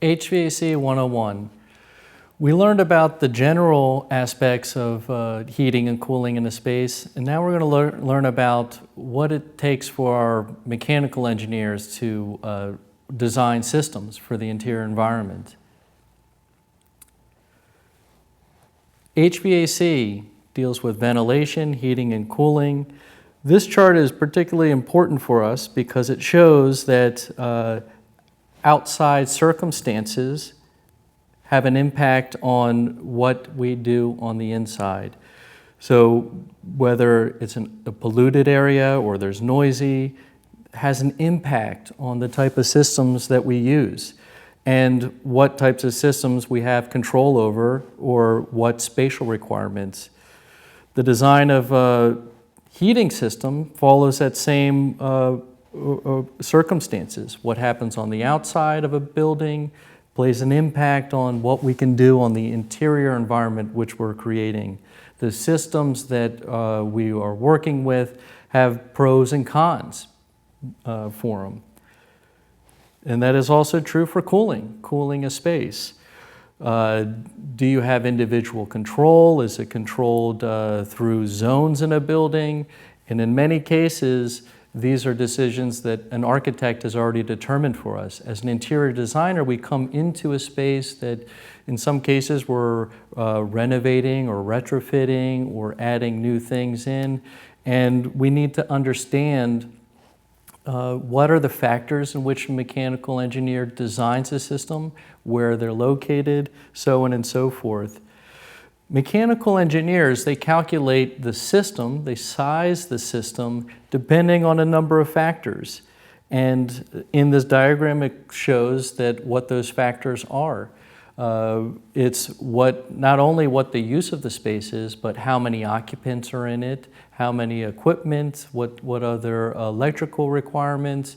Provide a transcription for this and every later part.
HVAC 101. We learned about the general aspects of heating and cooling in a space, and now we're going to learn about what it takes for our mechanical engineers to design systems for the interior environment. HVAC deals with ventilation, heating, and cooling. This chart is particularly important for us because it shows that outside circumstances have an impact on what we do on the inside. So whether it's a polluted area or there's noisy, has an impact on the type of systems that we use and what types of systems we have control over or what spatial requirements. The design of a heating system follows that same circumstances. What happens on the outside of a building plays an impact on what we can do on the interior environment which we're creating. The systems that we are working with have pros and cons for them. And that is also true for cooling a space. Do you have individual control? Is it controlled through zones in a building? And in many cases, these are decisions that an architect has already determined for us. As an interior designer, we come into a space that in some cases we're renovating or retrofitting or adding new things in, and we need to understand what are the factors in which a mechanical engineer designs a system, where they're located, so on and so forth. Mechanical engineers, they calculate the system, they size the system depending on a number of factors. And in this diagram, it shows that what those factors are. It's not only what the use of the space is, but how many occupants are in it, how many equipment, what other electrical requirements,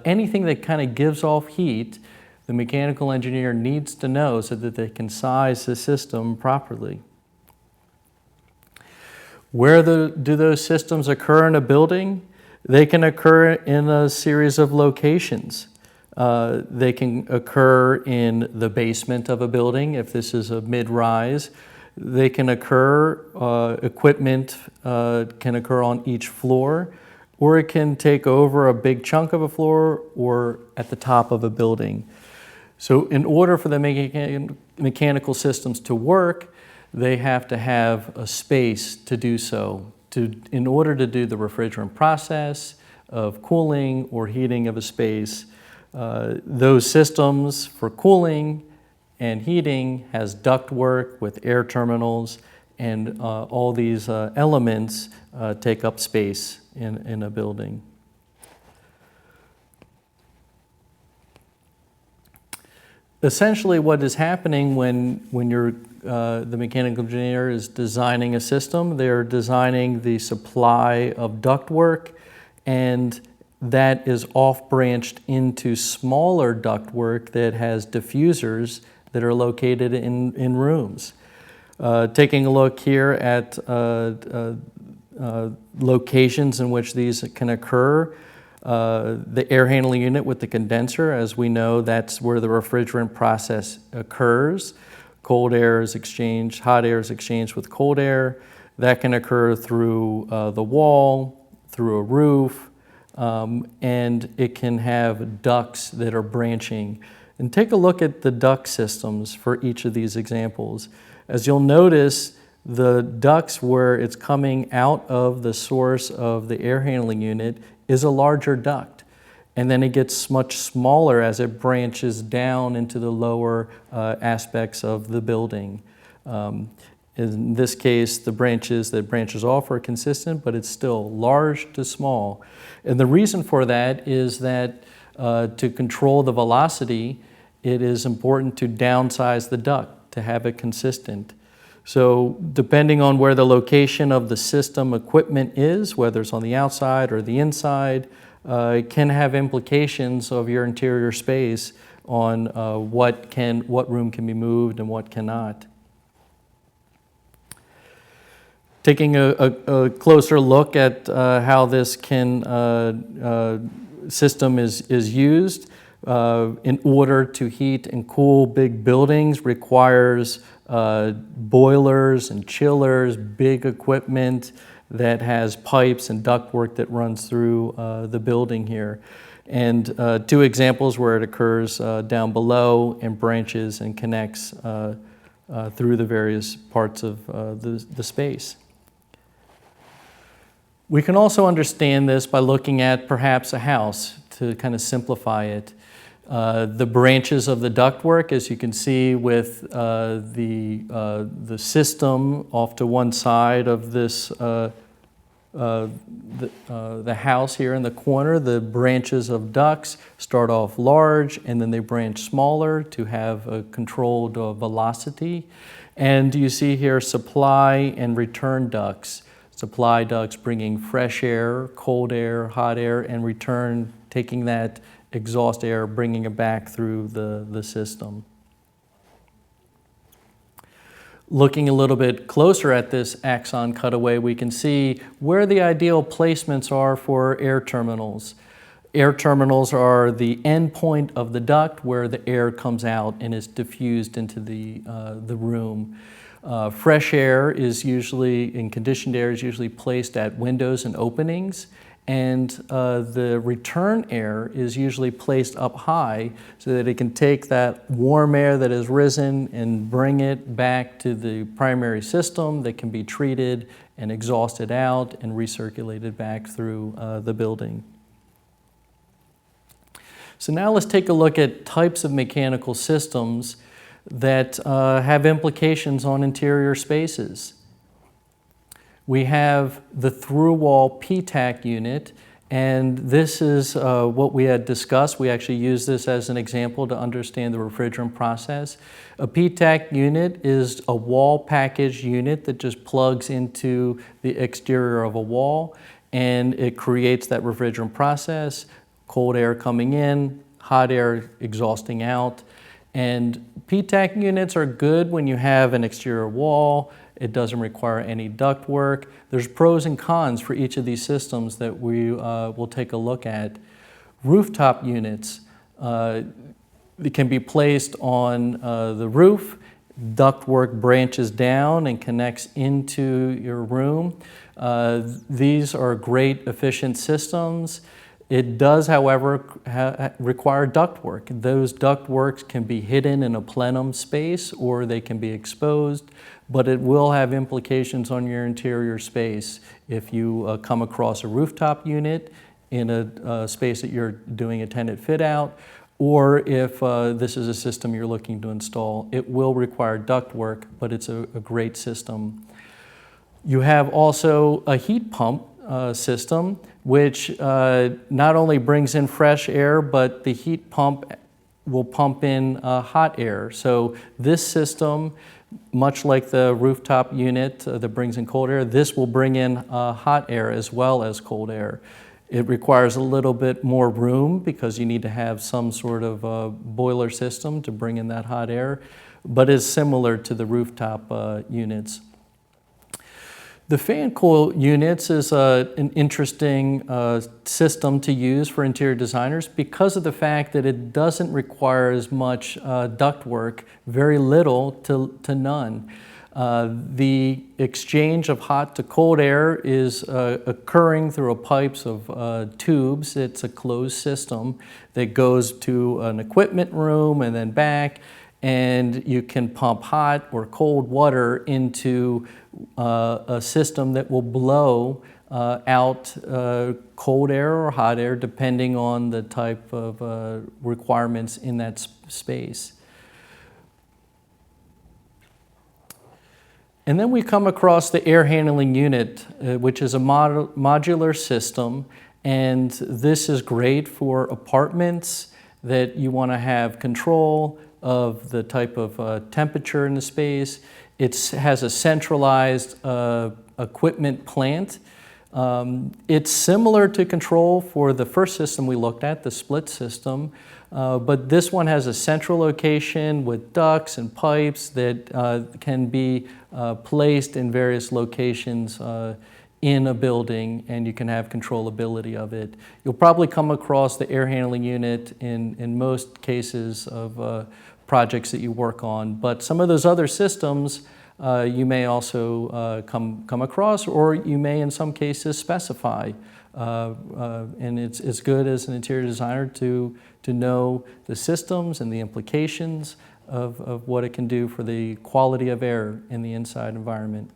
anything that kind of gives off heat, the mechanical engineer needs to know so that they can size the system properly. Where do those systems occur in a building? They can occur in a series of locations. They can occur in the basement of a building if this is a mid-rise. They can occur, equipment can occur on each floor, or it can take over a big chunk of a floor or at the top of a building. So in order for the mechanical systems to work, they have to have a space to do so. In order to do the refrigerant process of cooling or heating of a space, those systems for cooling and heating has ductwork with air terminals, and all these elements take up space in a building. Essentially, what is happening when the mechanical engineer is designing a system, they're designing the supply of ductwork, and that is off-branched into smaller ductwork that has diffusers that are located in rooms. Taking a look here at locations in which these can occur, the air handling unit with the condenser, as we know, that's where the refrigerant process occurs. Cold air is exchanged, hot air is exchanged with cold air. That can occur through the wall, through a roof, and it can have ducts that are branching. And take a look at the duct systems for each of these examples. As you'll notice, the ducts where it's coming out of the source of the air handling unit is a larger duct. And then it gets much smaller as it branches down into the lower aspects of the building. In this case, the branches that branches off are consistent, but it's still large to small. And the reason for that is that to control the velocity, it is important to downsize the duct to have it consistent. So depending on where the location of the system equipment is, whether it's on the outside or the inside, it can have implications of your interior space on what room can be moved and what cannot. Taking a closer look at how this system is used, in order to heat and cool big buildings requires boilers and chillers, big equipment that has pipes and ductwork that runs through the building here. And two examples where it occurs down below and branches and connects through the various parts of the space. We can also understand this by looking at perhaps a house to kind of simplify it. The branches of the ductwork, as you can see with the system off to one side of this the house here in the corner, the branches of ducts start off large and then they branch smaller to have a controlled velocity. And you see here supply and return ducts. Supply ducts bringing fresh air, cold air, hot air, and return taking that exhaust air, bringing it back through the system. Looking a little bit closer at this axon cutaway, we can see where the ideal placements are for air terminals. Air terminals are the end point of the duct where the air comes out and is diffused into the room. Fresh air is usually, and conditioned air is usually placed at windows and openings, and the return air is usually placed up high so that it can take that warm air that has risen and bring it back to the primary system that can be treated and exhausted out and recirculated back through the building. So now let's take a look at types of mechanical systems that have implications on interior spaces. We have the through-wall PTAC unit, and this is what we had discussed. We actually use this as an example to understand the refrigerant process. A PTAC unit is a wall package unit that just plugs into the exterior of a wall, and it creates that refrigerant process, cold air coming in, hot air exhausting out. And PTAC units are good when you have an exterior wall. It doesn't require any duct work. There's pros and cons for each of these systems that we will take a look at. Rooftop units, they can be placed on the roof. Ductwork branches down and connects into your room. These are great, efficient systems. It does, however, require ductwork. Those ductworks can be hidden in a plenum space or they can be exposed, but it will have implications on your interior space if you come across a rooftop unit in a space that you're doing a tenant fit out, or if this is a system you're looking to install. It will require ductwork, but it's a great system. You have also a heat pump system, which not only brings in fresh air, but the heat pump will pump in hot air. So this system, much like the rooftop unit that brings in cold air, this will bring in hot air as well as cold air. It requires a little bit more room because you need to have some sort of boiler system to bring in that hot air, but is similar to the rooftop units. The fan coil units is an interesting system to use for interior designers because of the fact that it doesn't require as much ductwork, very little to none. The exchange of hot to cold air is occurring through pipes of tubes. It's a closed system that goes to an equipment room and then back, and you can pump hot or cold water into a system that will blow out cold air or hot air depending on the type of requirements in that space. And then we come across the air handling unit, which is a modular system, and this is great for apartments that you want to have control of the type of temperature in the space. It has a centralized equipment plant. It's similar to control for the first system we looked at, the split system, but this one has a central location with ducts and pipes that can be placed in various locations in a building, and you can have controllability of it. You'll probably come across the air handling unit in most cases of projects that you work on, but some of those other systems you may also come across, or you may in some cases specify. And it's good as an interior designer to know the systems and the implications of what it can do for the quality of air in the inside environment.